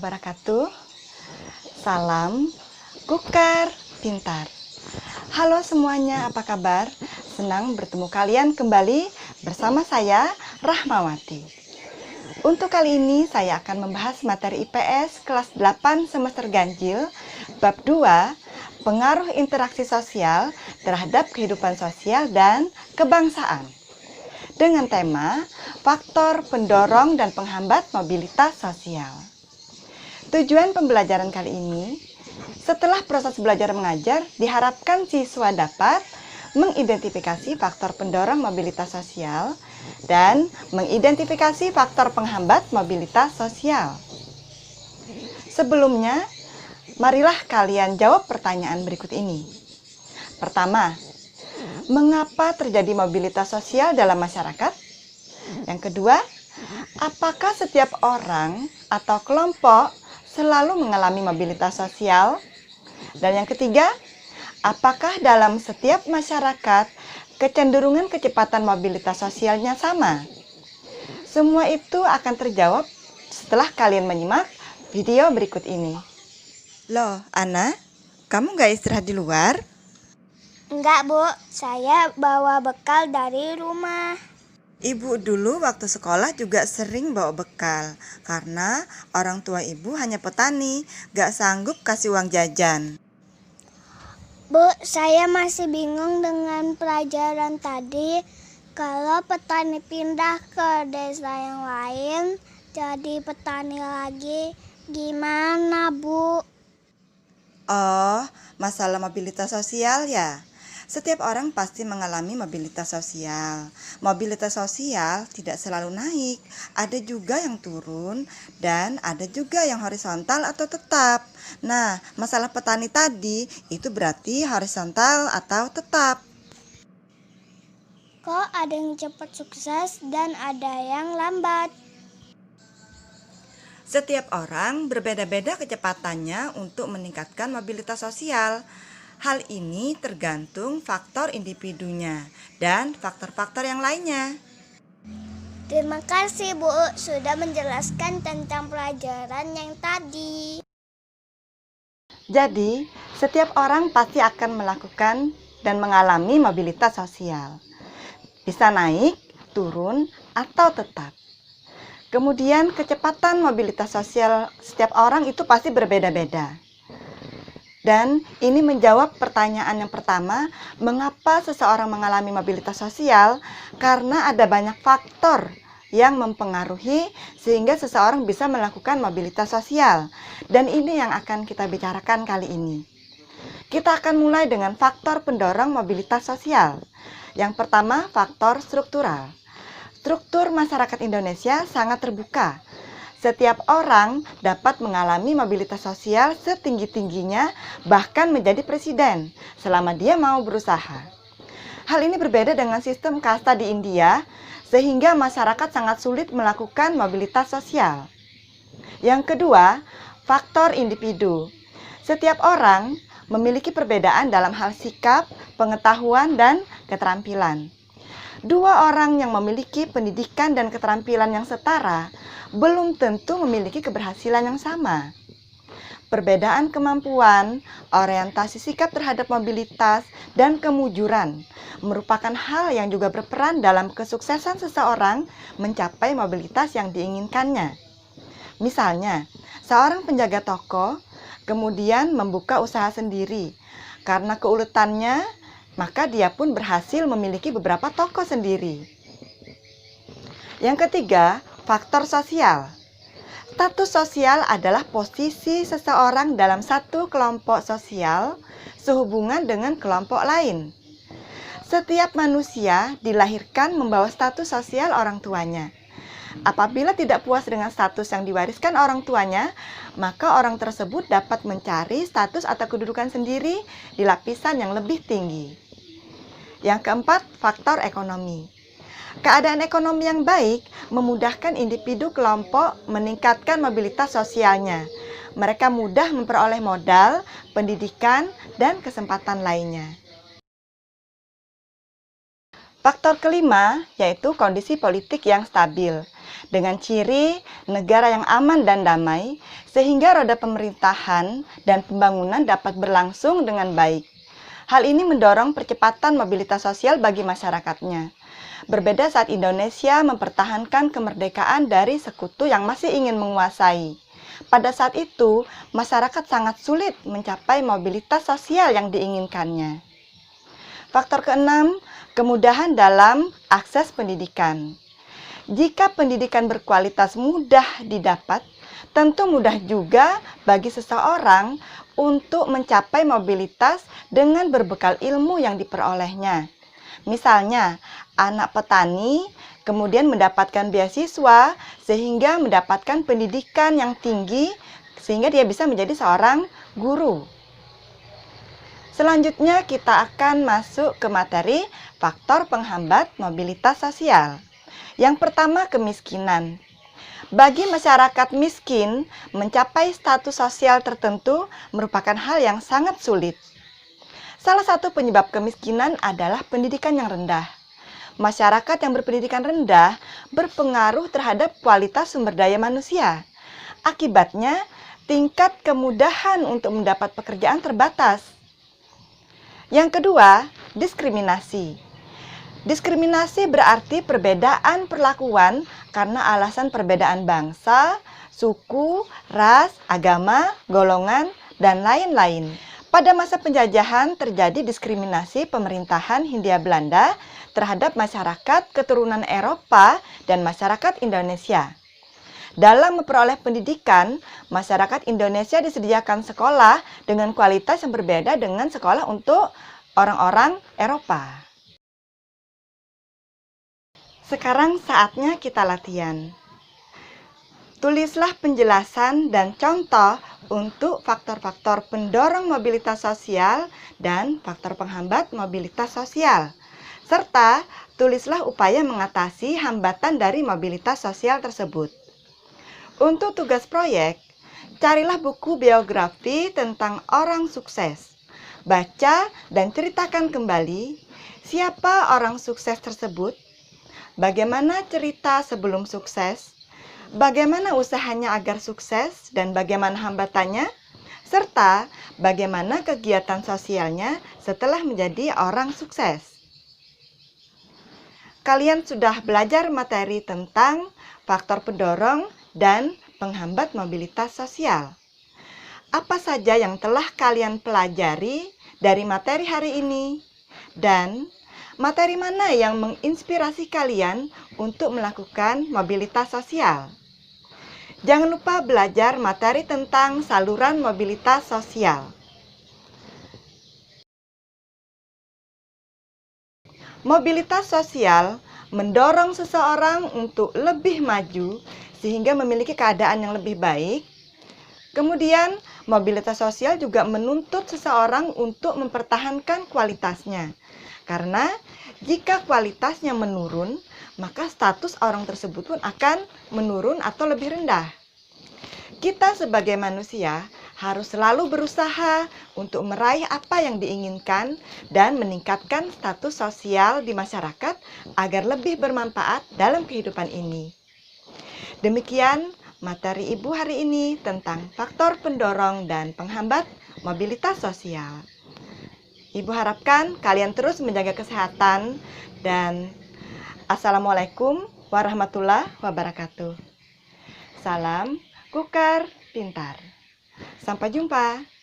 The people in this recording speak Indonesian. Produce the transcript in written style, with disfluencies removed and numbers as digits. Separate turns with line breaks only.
wabarakatuh. Salam Kukar Pintar. Halo semuanya, apa kabar? Senang bertemu kalian kembali bersama saya, Rahmawati. Untuk kali ini saya akan membahas materi IPS kelas 8 semester ganjil, bab 2, pengaruh interaksi sosial terhadap kehidupan sosial dan kebangsaan. Dengan tema faktor pendorong dan penghambat mobilitas sosial. Tujuan pembelajaran kali ini, setelah proses belajar mengajar, diharapkan siswa dapat mengidentifikasi faktor pendorong mobilitas sosial dan mengidentifikasi faktor penghambat mobilitas sosial. Sebelumnya, marilah kalian jawab pertanyaan berikut ini. Pertama, mengapa terjadi mobilitas sosial dalam masyarakat? Yang kedua, apakah setiap orang atau kelompok selalu mengalami mobilitas sosial? Dan yang ketiga, apakah dalam setiap masyarakat kecenderungan kecepatan mobilitas sosialnya sama? Semua itu akan terjawab setelah kalian menyimak video berikut ini. Loh, Ana, kamu nggak istirahat di luar?
Enggak, Bu. Saya bawa bekal dari rumah.
Ibu dulu waktu sekolah juga sering bawa bekal, karena orang tua ibu hanya petani, gak sanggup kasih uang jajan.
Bu, saya masih bingung dengan pelajaran tadi. Kalau petani pindah ke desa yang lain, jadi petani lagi, gimana, Bu?
Oh, masalah mobilitas sosial ya? Setiap orang pasti mengalami mobilitas sosial. Mobilitas sosial tidak selalu naik, ada juga yang turun dan ada juga yang horizontal atau tetap. Nah, masalah petani tadi itu berarti horizontal atau tetap.
Kok ada yang cepat sukses dan ada yang lambat?
Setiap orang berbeda-beda kecepatannya untuk meningkatkan mobilitas sosial. Hal ini tergantung faktor individunya dan faktor-faktor yang lainnya.
Terima kasih, Bu, sudah menjelaskan tentang pelajaran yang tadi.
Jadi, setiap orang pasti akan melakukan dan mengalami mobilitas sosial. Bisa naik, turun, atau tetap. Kemudian, kecepatan mobilitas sosial setiap orang itu pasti berbeda-beda. Dan ini menjawab pertanyaan yang pertama, mengapa seseorang mengalami mobilitas sosial? Karena ada banyak faktor yang mempengaruhi sehingga seseorang bisa melakukan mobilitas sosial. Dan ini yang akan kita bicarakan kali ini. Kita akan mulai dengan faktor pendorong mobilitas sosial. Yang pertama, faktor struktural. Struktur masyarakat Indonesia sangat terbuka. Setiap orang dapat mengalami mobilitas sosial setinggi-tingginya, bahkan menjadi presiden, selama dia mau berusaha. Hal ini berbeda dengan sistem kasta di India, sehingga masyarakat sangat sulit melakukan mobilitas sosial. Yang kedua, faktor individu. Setiap orang memiliki perbedaan dalam hal sikap, pengetahuan, dan keterampilan. Dua orang yang memiliki pendidikan dan keterampilan yang setara belum tentu memiliki keberhasilan yang sama. Perbedaan kemampuan, orientasi sikap terhadap mobilitas, dan kemujuran merupakan hal yang juga berperan dalam kesuksesan seseorang mencapai mobilitas yang diinginkannya. Misalnya, seorang penjaga toko kemudian membuka usaha sendiri. Karena keuletannya, maka dia pun berhasil memiliki beberapa toko sendiri. Yang ketiga, faktor sosial. Status sosial adalah posisi seseorang dalam satu kelompok sosial sehubungan dengan kelompok lain. Setiap manusia dilahirkan membawa status sosial orang tuanya. Apabila tidak puas dengan status yang diwariskan orang tuanya, maka orang tersebut dapat mencari status atau kedudukan sendiri di lapisan yang lebih tinggi. Yang keempat, faktor ekonomi. Keadaan ekonomi yang baik memudahkan individu kelompok meningkatkan mobilitas sosialnya. Mereka mudah memperoleh modal, pendidikan, dan kesempatan lainnya. Faktor kelima yaitu kondisi politik yang stabil. dengan ciri negara yang aman dan damai, sehingga roda pemerintahan dan pembangunan dapat berlangsung dengan baik. Hal ini mendorong percepatan mobilitas sosial bagi masyarakatnya. Berbeda saat Indonesia mempertahankan kemerdekaan dari sekutu yang masih ingin menguasai. Pada saat itu, masyarakat sangat sulit mencapai mobilitas sosial yang diinginkannya. Faktor keenam, kemudahan dalam akses pendidikan. Jika pendidikan berkualitas mudah didapat, tentu mudah juga bagi seseorang untuk mencapai mobilitas dengan berbekal ilmu yang diperolehnya. Misalnya, anak petani kemudian mendapatkan beasiswa sehingga mendapatkan pendidikan yang tinggi sehingga dia bisa menjadi seorang guru. Selanjutnya kita akan masuk ke materi faktor penghambat mobilitas sosial. Yang pertama, kemiskinan. Bagi masyarakat miskin, mencapai status sosial tertentu merupakan hal yang sangat sulit. Salah satu penyebab kemiskinan adalah pendidikan yang rendah. Masyarakat yang berpendidikan rendah berpengaruh terhadap kualitas sumber daya manusia. Akibatnya, tingkat kemudahan untuk mendapat pekerjaan terbatas. Yang kedua, diskriminasi. Diskriminasi berarti perbedaan perlakuan karena alasan perbedaan bangsa, suku, ras, agama, golongan, dan lain-lain. Pada masa penjajahan terjadi diskriminasi pemerintahan Hindia Belanda terhadap masyarakat keturunan Eropa dan masyarakat Indonesia. Dalam memperoleh pendidikan, masyarakat Indonesia disediakan sekolah dengan kualitas yang berbeda dengan sekolah untuk orang-orang Eropa. Sekarang saatnya kita latihan. Tulislah penjelasan dan contoh untuk faktor-faktor pendorong mobilitas sosial dan faktor penghambat mobilitas sosial. Serta tulislah upaya mengatasi hambatan dari mobilitas sosial tersebut. Untuk tugas proyek, carilah buku biografi tentang orang sukses. Baca dan ceritakan kembali siapa orang sukses tersebut, bagaimana cerita sebelum sukses, bagaimana usahanya agar sukses dan bagaimana hambatannya, serta bagaimana kegiatan sosialnya setelah menjadi orang sukses. Kalian sudah belajar materi tentang faktor pendorong dan penghambat mobilitas sosial. Apa saja yang telah kalian pelajari dari materi hari ini? Dan materi mana yang menginspirasi kalian untuk melakukan mobilitas sosial? Jangan lupa belajar materi tentang saluran mobilitas sosial. Mobilitas sosial mendorong seseorang untuk lebih maju sehingga memiliki keadaan yang lebih baik. Kemudian, mobilitas sosial juga menuntut seseorang untuk mempertahankan kualitasnya. Karena jika kualitasnya menurun, maka status orang tersebut pun akan menurun atau lebih rendah. Kita sebagai manusia harus selalu berusaha untuk meraih apa yang diinginkan dan meningkatkan status sosial di masyarakat agar lebih bermanfaat dalam kehidupan ini. Demikian materi Ibu hari ini tentang faktor pendorong dan penghambat mobilitas sosial. Ibu harapkan kalian terus menjaga kesehatan dan Assalamualaikum warahmatullahi wabarakatuh. Salam Kukar Pintar. Sampai jumpa.